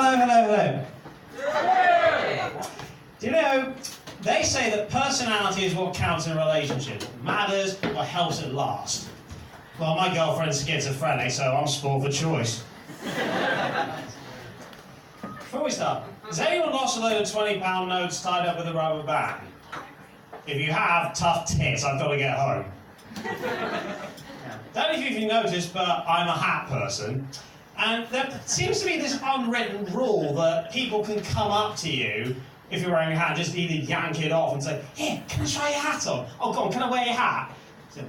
Hello, hello, hello. Do you know, they say that personality is what counts in a relationship. Matters what helps it last. Well, my girlfriend's schizophrenic, so I'm spoiled for choice. Before we start, has anyone lost a load of £20 notes tied up with a rubber band? If you have, tough tits, I've got to get home. Don't know if you've noticed, but I'm a hat person. And there seems to be this unwritten rule that people can come up to you if you're wearing a hat, just either yank it off and say, "Here, can I try your hat on? Oh, go on, can I wear your hat?" So,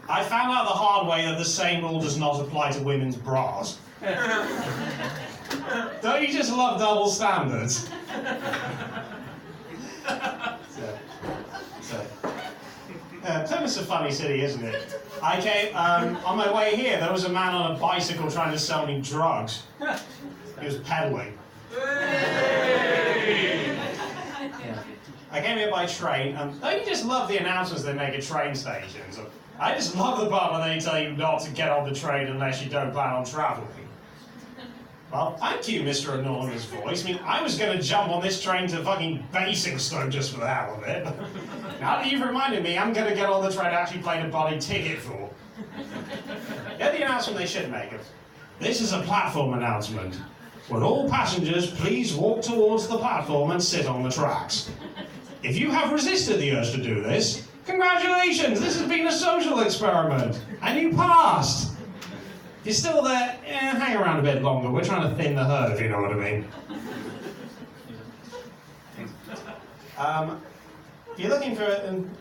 I found out the hard way that the same rule does not apply to women's bras. Don't you just love double standards? Plymouth's a funny city, isn't it? I came, on my way here, there was a man on a bicycle trying to sell me drugs. He was peddling. I came here by train, and don't you just love the announcements they make at train stations? I just love the part when they tell you not to get on the train unless you don't plan on travelling. Well, thank you, Mr. Anonymous Voice. I mean, I was going to jump on this train to fucking Basingstoke just for the hell of it. Now that you've reminded me, I'm going to get on the train I actually paid a bloody ticket for. Get the announcement they should make. This is a platform announcement. Would all passengers please walk towards the platform and sit on the tracks? If you have resisted the urge to do this, congratulations, this has been a social experiment, and you passed. If you're still there, hang around a bit longer. We're trying to thin the herd, if you know what I mean. If you're looking for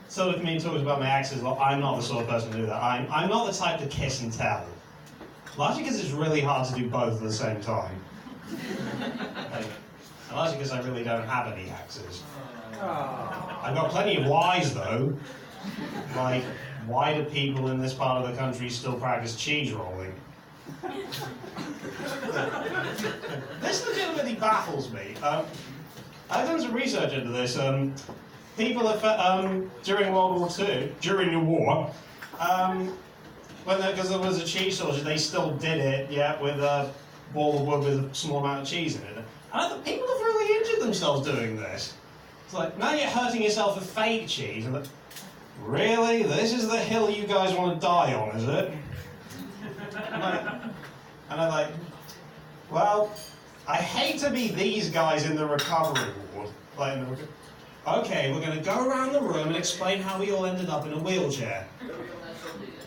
sort of me talks about my exes, well, I'm not the sort of person to do that. I'm not the type to kiss and tell. Largely because it's really hard to do both at the same time. And largely because I really don't have any exes. I've got plenty of whys, though. Like, why do people in this part of the country still practice cheese rolling? This legitimately baffles me. I've done some research into this. People have, during World War II, during the war, because there was a cheese shortage, they still did it, yeah, with a ball of wood with a small amount of cheese in it. And I thought people have really injured themselves doing this. It's like, now you're hurting yourself with fake cheese. And really? This is the hill you guys want to die on, is it? And I'm like, well, I hate to be these guys in the recovery ward. Like, okay, we're going to go around the room and explain how we all ended up in a wheelchair.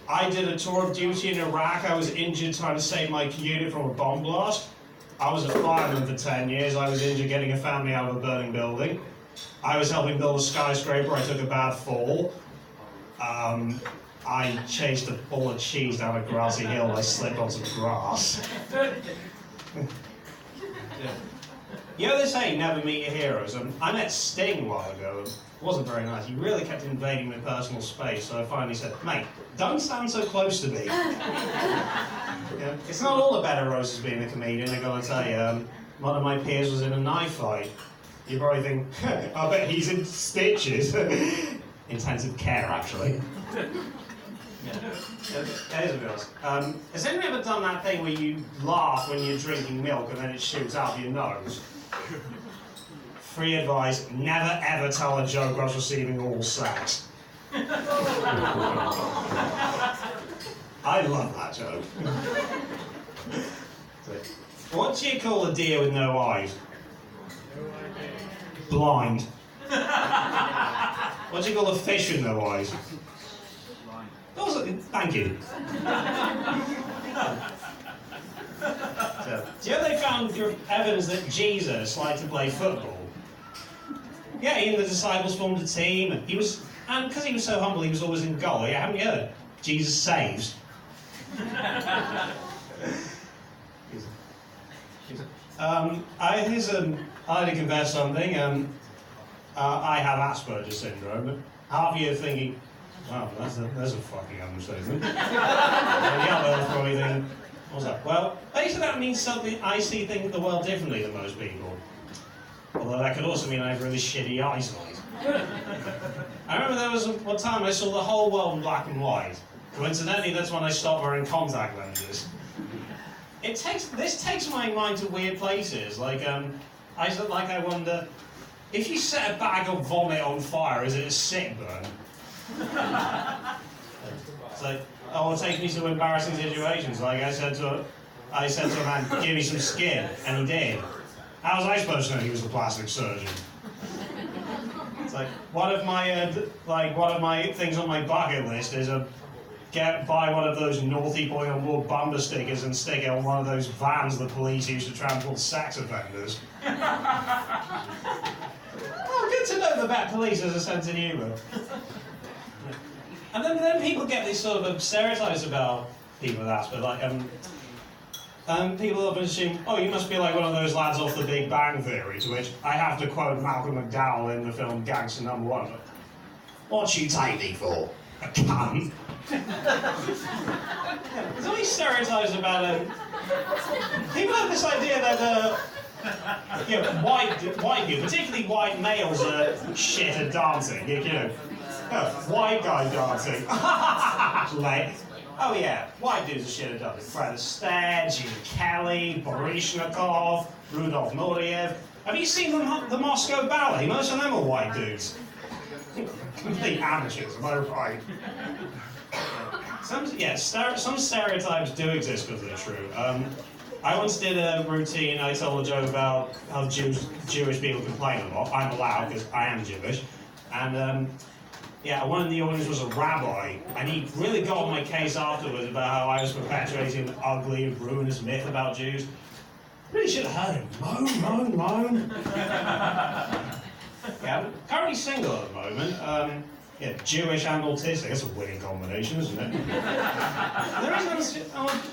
I did a tour of duty in Iraq. I was injured trying to save my unit from a bomb blast. I was a fireman for 10 years. I was injured getting a family out of a burning building. I was helping build a skyscraper. I took a bad fall. I chased a ball of cheese down a grassy hill. I slipped on some grass. You know they say never meet your heroes. I met Sting a while ago. It wasn't very nice. He really kept invading my personal space, so I finally said, "Mate, don't stand so close to me." It's not all a bed of roses being a comedian, I gotta tell you. One of my peers was in a knife fight. You probably think, I bet he's in stitches. Intensive care, actually. Has anyone ever done that thing where you laugh when you're drinking milk and then it shoots out your nose? Free advice, never ever tell a joke whilst receiving oral sex. I love that joke. What do you call a deer with no eyes? Blind. What do you call a fish with no eyes? Thank you. Do you know they found evidence that Jesus liked to play football? Yeah, even the disciples formed a team, and because he was so humble, he was always in goal. Yeah, haven't you heard? Jesus saves. I like to confess something. I have Aspergers Syndrome. Half of you are thinking, wow, that's a fucking understatement. And the other probably think, what's that? Well, basically that means something. I see the world differently than most people. Although that could also mean I have really shitty eyesight. I remember there was one time I saw the whole world in black and white. Coincidentally, that's when I stopped wearing contact lenses. this takes my mind to weird places. Like, I wonder, if you set a bag of vomit on fire, is it a sick burn? It's like, oh, it takes me to embarrassing situations. Like I said to a man, give me some skin, and he did. How was I supposed to know he was a plastic surgeon? It's like, one of my things on my bucket list is buy one of those naughty boy on board bumper stickers and stick it on one of those vans the police use to transport sex offenders. Oh, good to know that police has a sense of humour. And then people get these sort of stereotypes about people with Asperger's, like, people often assume, oh, you must be like one of those lads off The Big Bang Theory, to which I have to quote Malcolm McDowell in the film Gangster No. 1. What you take me for? A cunt? There's all these stereotypes about people have this idea that white people, particularly white males, are shit at dancing. You know, white guy dancing. Like, oh yeah, white dudes are shit at dancing. Fred Astaire, Gene Kelly, Baryshnikov, Rudolf Nureyev. Have you seen the Moscow Ballet? Most of them are white dudes. Complete amateurs, am I right? Some stereotypes do exist because they're true. I once did a routine, I told a joke about how Jewish people complain a lot. I'm allowed because I am Jewish. And one in the audience was a rabbi, and he really got on my case afterwards about how I was perpetuating an ugly, ruinous myth about Jews. Really should have heard him moan. Yeah, I'm currently single at the moment. Jewish and autistic, that's a winning combination, isn't it? The reason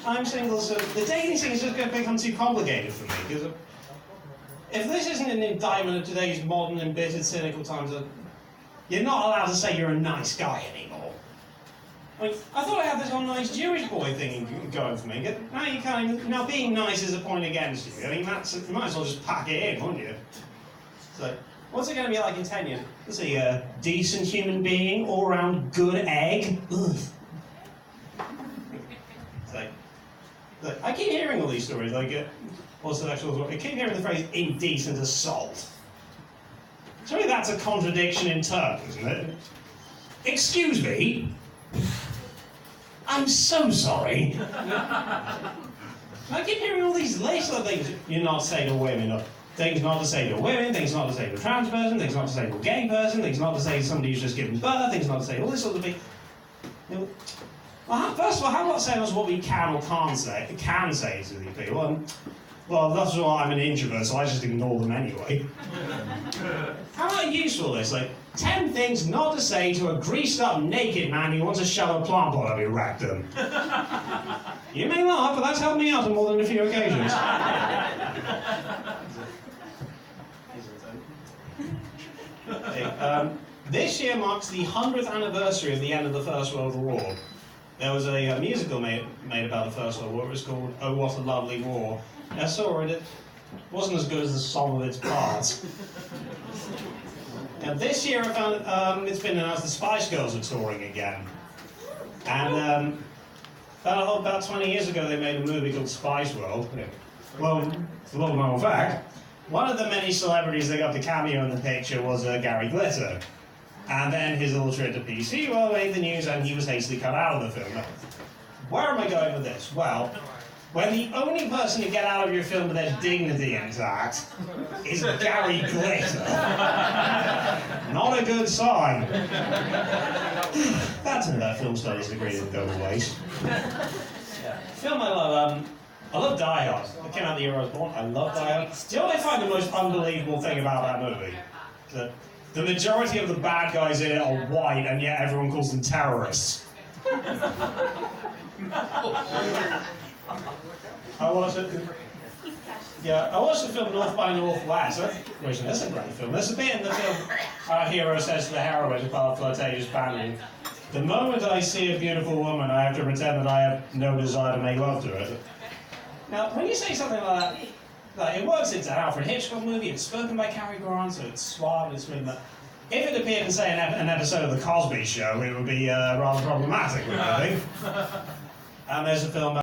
I'm single, so the dating scene is just going to become too complicated for me, because if this isn't an indictment of today's modern, embittered, cynical times, you're not allowed to say you're a nice guy anymore. I mean, I thought I had this whole nice Jewish boy thing going for me. Now being nice is a point against you. I mean, you might as well just pack it in, wouldn't you? So, what's it going to be like in 10 years? Let's see, a decent human being, all-round good egg. Ugh. It's like, look, I keep hearing all these stories, like, what's the actual word? I keep hearing the phrase indecent assault. Surely that's a contradiction in terms, isn't it? Excuse me? I'm so sorry. I keep hearing all these lists of things you're not saying to women. Or things not to say to women, things not to say to a trans person, things not to say to a gay person, things not to say to somebody who's just given birth, things not to say to all this sort of thing. Well, first of all, how about saying us what we can or can't say to these people? Well, that's why I'm an introvert, so I just ignore them anyway. How about useful this? Like, 10 things not to say to a greased-up naked man who wants to shove a plant pot up your rectum. You may laugh, but that's helped me out on more than a few occasions. This year marks the 100th anniversary of the end of the First World War. There was a musical made about the First World War. It was called Oh, What a Lovely War. I saw it. It wasn't as good as the sum of its parts. Now, this year I found it's been announced the Spice Girls are touring again. And about 20 years ago they made a movie called Spice World. Well, it's a little known fact. One of the many celebrities that got the cameo in the picture was Gary Glitter. And then his little trip to PC made the news and he was hastily cut out of the film. Where am I going with this? Well, when the only person to get out of your film with their dignity intact is Gary Glitter. Not a good sign. That's another film studies degree that goes to waste. Film I love Die Hard. It came out the year I was born. I love Die Hard. Do you know what I find the most unbelievable thing about that movie? That the majority of the bad guys in it are white, and yet everyone calls them terrorists. I watched the film North by Northwest. That's a great film. There's a bit in the film our hero says to the heroine about flirtatious banding. The moment I see a beautiful woman, I have to pretend that I have no desire to make love to her. Now, when you say something like that, it works. It's an Alfred Hitchcock movie. It's spoken by Cary Grant, so it's suave. It's smooth. If it appeared in, say, an episode of The Cosby Show, it would be rather problematic, I think. And there's a film